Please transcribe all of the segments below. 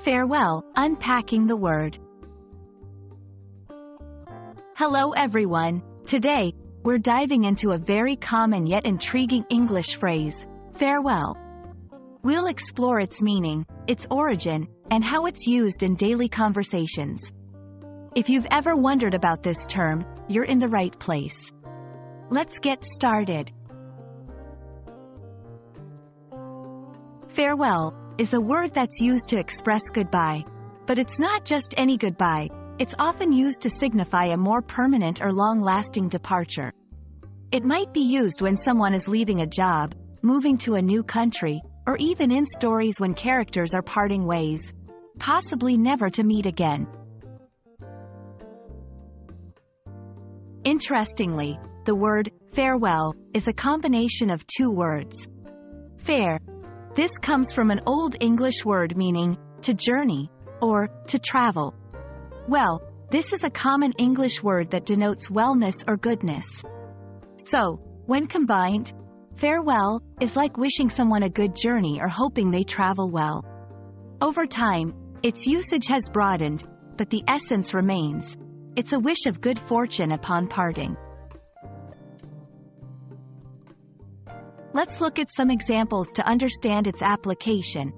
Farewell, Unpacking the Word. Hello everyone. Today, we're diving into a very common yet intriguing English phrase, farewell. We'll explore its meaning, its origin, and how it's used in daily conversations. If you've ever wondered about this term, you're in the right place. Let's get started. Farewell is a word that's used to express goodbye. But it's not just any goodbye, it's often used to signify a more permanent or long-lasting departure. It might be used when someone is leaving a job, moving to a new country, or even in stories when characters are parting ways, possibly never to meet again. Interestingly, the word farewell is a combination of two words. Fare. This comes from an Old English word meaning to journey or to travel. Well, this is a common English word that denotes wellness or goodness. So, when combined, farewell is like wishing someone a good journey or hoping they travel well. Over time, its usage has broadened, but the essence remains. It's a wish of good fortune upon parting. Let's look at some examples to understand its application.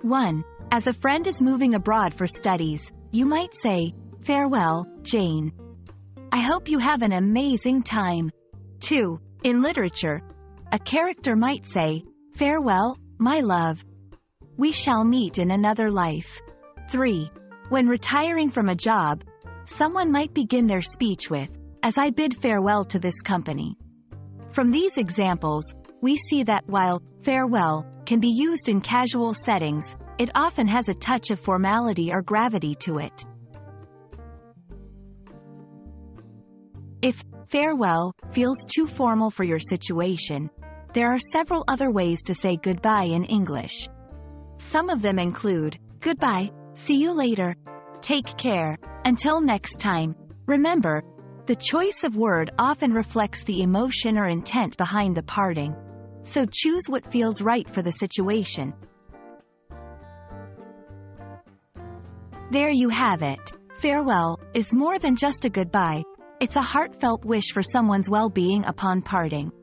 1. As a friend is moving abroad for studies, you might say, farewell, Jane. I hope you have an amazing time. 2. In literature, a character might say, farewell, my love. We shall meet in another life. 3. When retiring from a job, someone might begin their speech with, as I bid farewell to this company. From these examples, we see that while farewell can be used in casual settings, it often has a touch of formality or gravity to it. If farewell feels too formal for your situation, there are several other ways to say goodbye in English. Some of them include, goodbye, see you later, take care, until next time. Remember, the choice of word often reflects the emotion or intent behind the parting. So choose what feels right for the situation. There you have it. Farewell is more than just a goodbye. It's a heartfelt wish for someone's well-being upon parting.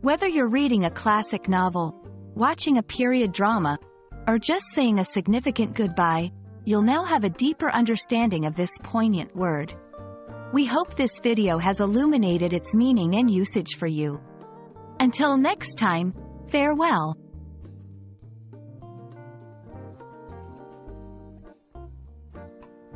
Whether you're reading a classic novel, watching a period drama, or just saying a significant goodbye, you'll now have a deeper understanding of this poignant word. We hope this video has illuminated its meaning and usage for you. Until next time, farewell.